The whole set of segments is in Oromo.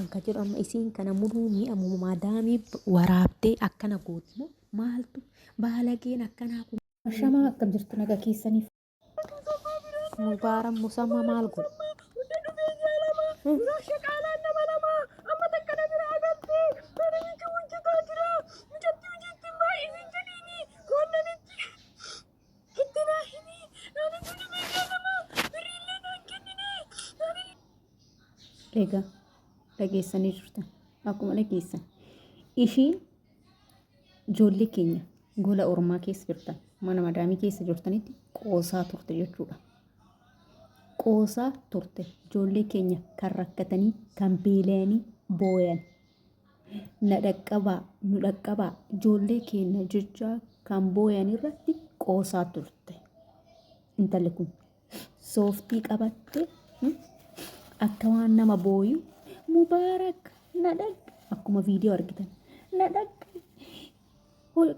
kan kajiru amma isiin kana muduu mi'a maadaamii waraabdee akkana gootu maaltu baalageen akkanaa kun shamaa akkam jirtu naga keessaniif mubaaran musamma maal godhu egaa dhageessanii jirtan akkuma dhageessan ishiin ijoollee keenya gola ormaa keessa jirtan mana madaamii keessa jirtanitti qoosaa turte jechuudha. Qoosaa turte ijoollee keenya kan rakkatanii kan beela'anii booyan na dhaqqabaa nu dhaqqabaa ijoollee keenya jecha kan booyan irratti qoosaa turte. Intalli kun sooftii qabatte akka waan nama booyu mubaarak na dhaq akkuma viidiyoo argitan na dhaq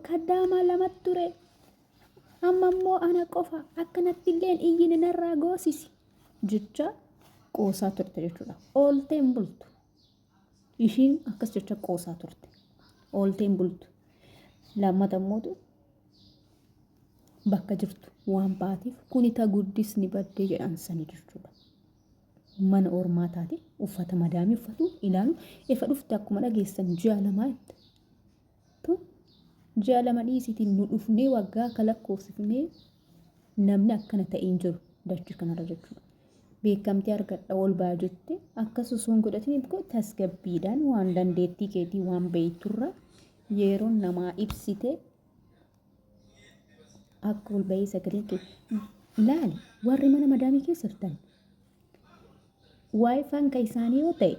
kaddaama lamatti ture amma immoo ana qofa akkanatti illeen iyyin narraa goosisi jecha qoosaa turte jechuudha. Oolteen bultu ishiin akkas jecha qoosaa turte oolteen bultu lammata mootu bakka jirtu waan baateef kuni ta guddisni baddee jedhan sanii jechuudha. Mana ormaa taate uffata madaamii uffatu ilaalu ifa dhufte akkuma dhageessan ji'a lamaa itti ji'a lama dhiisitiin nu dhufnee waggaa kalakkoofsifnee namni akkana ta'een jiru dachii kanarra jechuudha. Beekamtii argadha ol baa jette akkasumas godhatanii biko tasgabbiidhaan waan dandeettii keetii waan beekturra yeroo namaa ibsite akka ol bahee sagalee kee ilaali warri mana madaamii keessa jirtan. Waayifaan kan isaanii yoo ta'e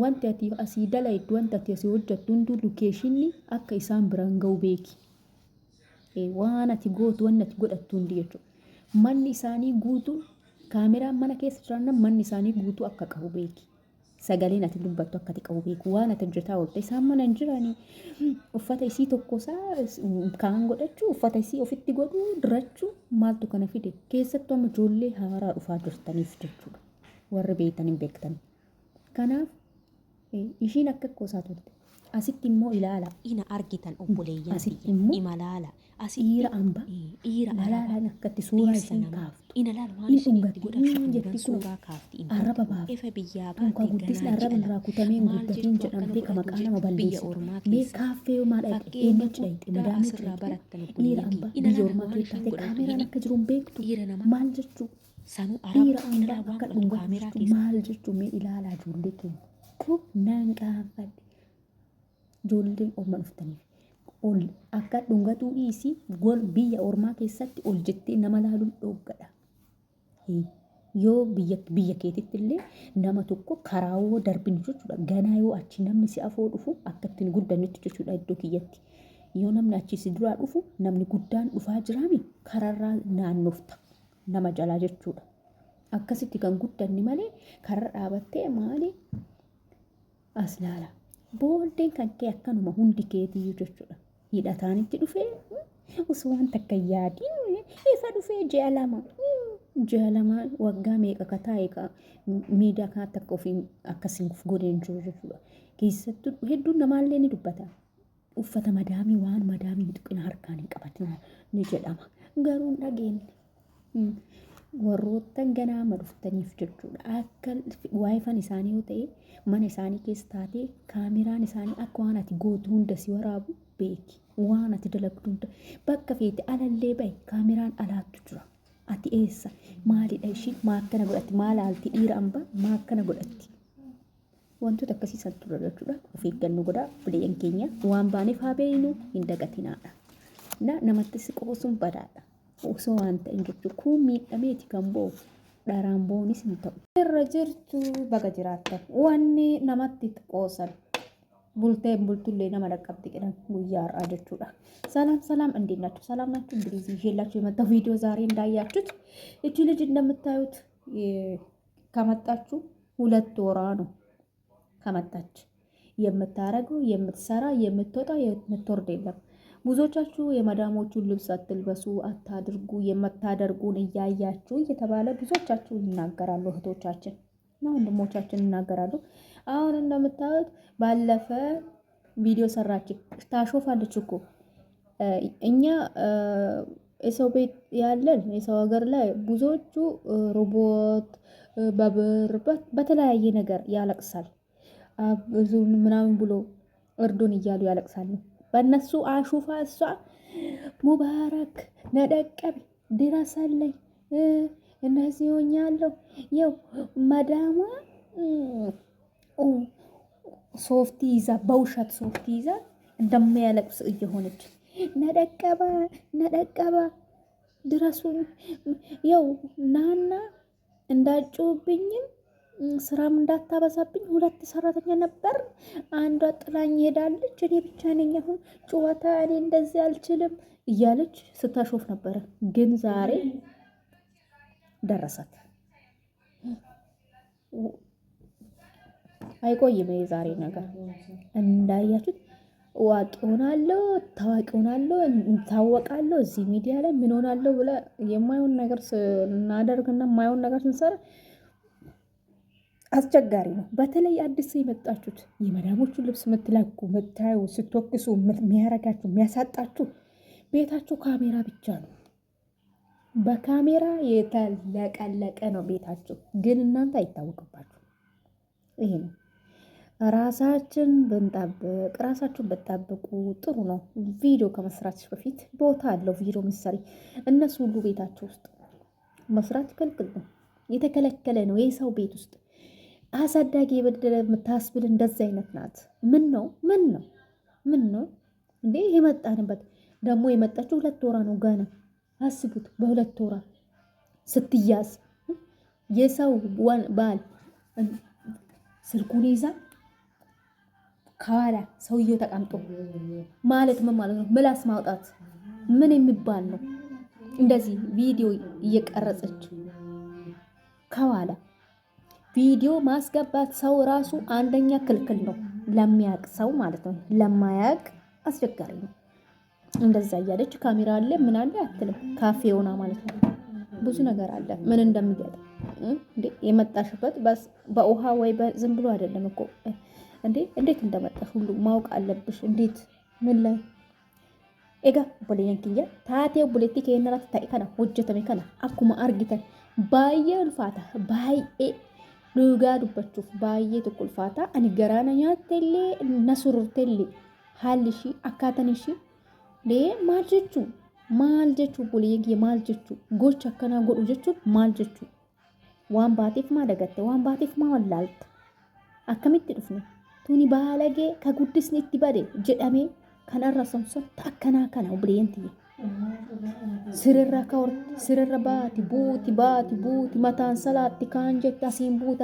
wanti ati asii dalaytu wanti ati asii hojjettu hunduu lokeeshinii akka isaan biraan ga'u beeki. Waan ati gootu waan ati godhattu hundi jechuudha. Manni isaanii guutuu kaameraan mana keessa jiran manni isaanii guutuu akka qabu beeki. Sagaleen ati dubbattu akka ati qabu beeki. Waan ati hojjetaa oolte isaan mana hin jiranii uffata isii tokkosaa kaan godhachuu uffata isii ofitti godhuu dirachuu maaltu kana fide keessattuu amma ijoollee haaraa dhufaa jirtaniif jechuudha. Warri beektan hin beektan. Kanaaf ishiin akka qoosaa turte. Asitti immoo ilaala. Ina argitan obboleeyyan. Asitti immoo imalaala. Dhiira amba. Dhiira alaalaan akkatti suuraa isiin kaaftu. Ina laala waan ishiin itti godhachuu suuraa kaafti. Arraba baafti. Efa biyyaa baafti. Kan guddisni arraba irraa kutamee guddatiin jedhamtee kan maqaa nama balleessu. Mee kaaffee maal dhaqxe eenyutti dhaqxe madaamii dhaqxe. Dhiira amba biyya ormaa keessatti kaameraan akka jiru hin beektu. Maal jechuu? Sanuu dhiira amba akka dhungatu maal jechuu mee ilaalaa ijoollee keenya. Kun naan qaanfadhe. Ijoolleen orma dhuftaniif. Ol akka dhungatuu dhiisii gol biyya ormaa keessatti ol jettee nama laaluun dhooggadha. Yoo biyya keetitti illee nama tokko karaawoo darbin jechuudha. Ganaa yoo achi namni si afoo dhufu akka ittiin guddannetti jechuudha iddoo kiyyatti. Yoo namni achi si duraa dhufu namni guddaan dhufaa jiraami kararraa naannofta nama jalaa jechuudha. Akkasitti kan guddanni malee karra dhaabattee maali as laala. Booddeen kan kee akkanuma hundi keetii jechuudha. Hidhataanitti dhufee osoo waan takka yaadiin ifa dhufee ji'a lama waggaa meeqa kataa'e miidiyaa kanatti akka ofiin akkasiin godheen jiru jechuudha. Keessattuu hedduun namaallee ni dubbata. Uffata madaamii waan madaamii xiqqina harkaan hin qabatin ni jedhama. Garuu hin dhageenye. Warroottan ganaama dhuftaniif jechuudha. Akka waayifaan isaanii yoo ta'e mana isaanii keessa taatee kaameraan isaanii akka waan ati gootu hunda si waraabu beeki. Waan ati dalagdu hunda bakka feete alallee bahe kaameraan alaattu jira. Ati eessa maalidha ishiin maa akkana godhatti maal haalti dhiira amba maa akkana godhatti. Wantoota akkasiisan tura jechuudha. Of eeggannoo godhaa buleen keenya waan baaneef haa beeynu hin dagatinaadha. Namatti si qoosuun badaadha. Osoo waan ta'in jechuudha. Kun miidhameeti kan bo'u dharaan bo'uunis hin ta'u. Irra jirtu baga jiraattan wanni namatti qoosan bulteen bultullee nama dhaqqabdi jedhan guyyaa har'aa jechuudha. ሰላም እንዴት ናችሁ? ሰላም ናችሁ? እንግዲህ ይዤላችሁ የመጣው ቪዲዮ ዛሬ እንዳያችሁት እቺ ልጅ እንደምታዩት ከመጣችሁ 2 ወራ ነው ከመጣች የምታረገው የምትሰራ የምትወጣ የምትወርድ የለም። ብዙዎቻችሁ የመዳሞቹን ልብስ አትልበሱ አታድርጉ የምታደርጉን እያያችሁ እየተባለ ብዙዎቻችሁ ይናገራሉ እህቶቻችን። ነው ወንድሞቻችን ይናገራሉ። አሁን እንደምታዩት ባለፈ ቪዲዮ ሰራች ታሾፋለች እኮ እኛ የሰው ቤት ያለን የሰው ሀገር ላይ ብዙዎቹ ሮቦት በብር በተለያየ ነገር ያለቅሳል። ብዙን ምናምን ብሎ እርዱን እያሉ ያለቅሳሉ። በእነሱ አሹፋ እሷ ሙባረክ ነደቀብ ድረሰለኝ እነዚህ ሆኛለሁ። ይው መዳሟ ሶፍቲ ይዛ በውሸት ሶፍቲ ይዛ እንደሚያለቅስ እየሆነች ነደቀባ ድረሱኝ። ያው ናና እንዳጮብኝም ስራም እንዳታበዛብኝ 2 ሰራተኛ ነበር። አንዷ ጥላኝ ሄዳለች። እኔ ብቻ ነኝ አሁን ጨዋታ እኔ እንደዚህ አልችልም እያለች ስታሾፍ ነበረ። ግን ዛሬ ደረሳት። አይቆይም የዛሬ ነገር እንዳያችሁት። ዋቂ ሆናለሁ፣ ታዋቂ ሆናለሁ፣ ታወቃለሁ እዚህ ሚዲያ ላይ ምን ሆናለሁ ብለ የማይሆን ነገር ስናደርግና የማይሆን ነገር ስንሰራ አስቸጋሪ ነው። በተለይ አዲስ የመጣችሁት የመዳሞቹን ልብስ የምትለኩ የምታዩ ስትወቅሱ የሚያረጋችሁ የሚያሳጣችሁ ቤታችሁ ካሜራ ብቻ ነው። በካሜራ የተለቀለቀ ነው ቤታችሁ፣ ግን እናንተ አይታወቅባችሁ። ይሄ ነው። ራሳችን ብንጠብቅ ራሳችሁን ብትጠብቁ ጥሩ ነው። ቪዲዮ ከመስራትሽ በፊት ቦታ አለው ቪዲዮ ምሳሌ እነሱ ሁሉ ቤታቸው ውስጥ መስራት ክልክል ነው፣ የተከለከለ ነው። የሰው ቤት ውስጥ አሳዳጊ የበደለ የምታስብል እንደዛ አይነት ናት። ምን ነው እንዴ? የመጣንበት ደግሞ የመጣችው 2 ወራ ነው ገና። አስቡት፣ በ2 ወራ ስትያዝ የሰው ባል ስልኩን ይዛ ከኋላ ሰውየው ተቀምጦ ማለት ምን ማለት ነው? ምላስ ማውጣት ምን የሚባል ነው? እንደዚህ ቪዲዮ እየቀረጸች ከኋላ ቪዲዮ ማስገባት ሰው ራሱ አንደኛ ክልክል ነው፣ ለሚያቅ ሰው ማለት ነው። ለማያቅ አስቸጋሪ ነው። እንደዛ እያለች ካሜራ አለ ምን አለ አትልም። ካፌ ሆና ማለት ነው። ብዙ ነገር አለ ምን እንደሚገጥ እንዴ። የመጣሽበት በውሃ ወይ ዝም ብሎ አይደለም እኮ እንዴ። እንዴት እንደመጣሽ ሁሉ ማወቅ አለብሽ። እንዴት ምን ላይ ኤጋ ቦሌን ኪያ ታቴ ቦሌቲ ከነራት ታይከና ወጀተሜ ከና አኩማ አርጊተን ባየ ልፋታ ባየ ሉጋ ዱበቹፍ ባየ ተቁልፋታ አኒ ገራና ኛተሌ ነሱሩቴሌ ሀልሺ አካተንሺ ሌ ማልጀቹ ቦሌን ኪያ ማልጀቹ ጎች አከና ጎዱ ጀቹ ማልጀቹ ዋን ባቲፍ ማደገተ ዋን ባቲፍ ማወላልት አከሚት ድፍነ ቱኒ ባለጌ ከጉድስኒ ትበደ ጀዳሜ ከነራ ሰምሶ ታከና ከና ብሬንቲ ስርራ ባቲ ማታን ሰላት ካንጀት አሲምቡት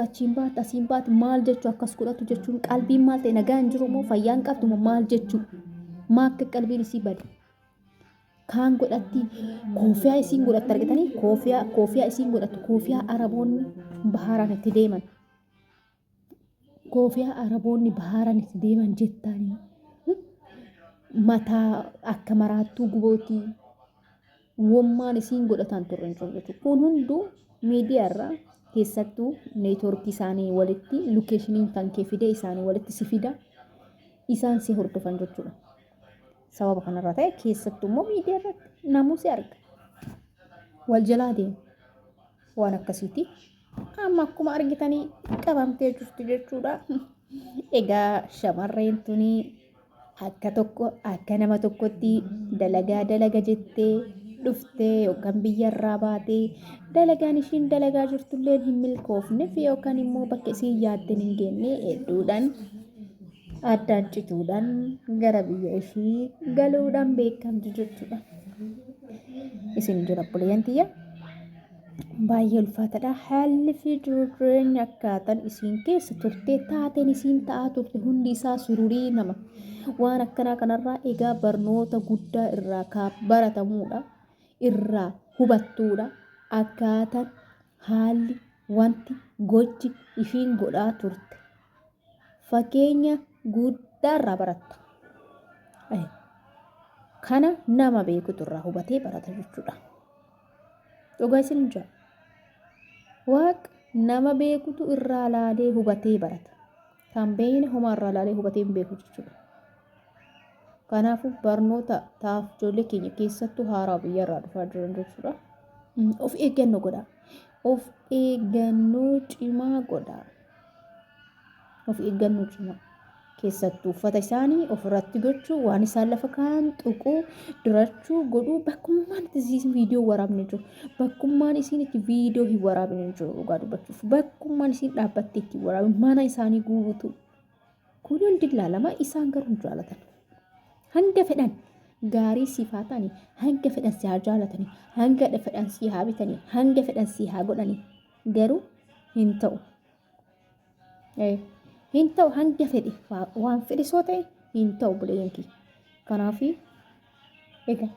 አሲምባት ማልጀቹ አከስኩዳቱ ጀቹን ቀልቢ ማልተ ነጋን ጅሩሞ ፈያን ቀብቱ ማልጀቹ ማክ ቀልቢን ሲበደ ካን ጎዳቲ ኮፊያ ሲን ጎዳት አርገተኒ ኮፊያ ሲን ጎዳት ኮፊያ አረቦን ባህራን ትዴመን ኮፊያ አረቦን ባህራን ትዴመን ጀታኒ ማታ አከመራቱ ጉቦቲ ወማን ሲን ጎዳታን ተረንጮለቹ ኩን ሁንዱ ሚዲያራ ኬሰቱ ኔትወርክ ኢሳኒ ወልቲ ሎኬሽኒን ታንኬ ፊደ ኢሳኒ ወልቲ ሲፊዳ ኢሳን ሲሆርዶፋን ጀቹላ sababa kanarraa ta'e keessattuu immoo miidiyaa irratti namuusi arga wal jalaa deema waan akkasiiti. Amma akkuma argitanii qabamtee jirtu jechuudha. Egaa shamarreen tuni akka nama tokkotti dalaga jettee dhuftee yookaan biyyarraa baatee dalagaan ishiin dalagaa jirtullee hin milkoofneef yookaan immoo bakka isiin yaadde hin geenne hedduudhaan addaan cituudhaan gara biyya ishii galuudhaan beekamtu jechuudha. Isin jira buleeyyantiya baay'ee ulfaataadha. Haalli fi jireenya akkaataan isiin keessa turte taateen isiin ta'aa turte hundi isaa sururii nama waan akkanaa kanarraa egaa barnoota guddaa irraa baratamuudha, irraa hubattuudha. Akkaataan haalli wanti gochi ishiin godhaa turte fakkeenya guddaarraa baratta. Kana nama beekutu irraa hubatee barata jechuudha. Dhugaa isin jira. Waaqa nama beekutu irraa laalee hubatee barata. Kan beekne homaa irraa laalee hubatee hin beeku jechuudha. Kanaafuu barnoota taaf ijoollee keenya keessattuu haaraa biyya irraa dhufaa jiran jechuudha. Of eeggannoo godhaa. Of eeggannoo cimaa godhaa. Of eeggannoo cimaa. Keessattuu uffata isaanii ofirratti gochuu, waan isaan lafa kaa'an tuquu, dirachuu, godhuu bakkummaan itti viidiyoo waraabne jiru. Bakkummaan isiin itti viidiyoo hin waraabne jiru dhugaa dubbachuuf. Bakkummaan isiin dhaabbattee itti waraabne mana isaanii guutu. Kun hundi ilaalama isaan garuu jaalatan. Hanga fedhan gaarii siif haa ta'anii, hanga fedhan si haa jaalatanii, hanga fedhan si haa bitanii, hanga fedhan si haa godhanii. Garuu hin ta'u. Hin ta'u hanga fedhe waan fedhe soo ta'e hin ta'u bulee yanki. Kanaaf egaa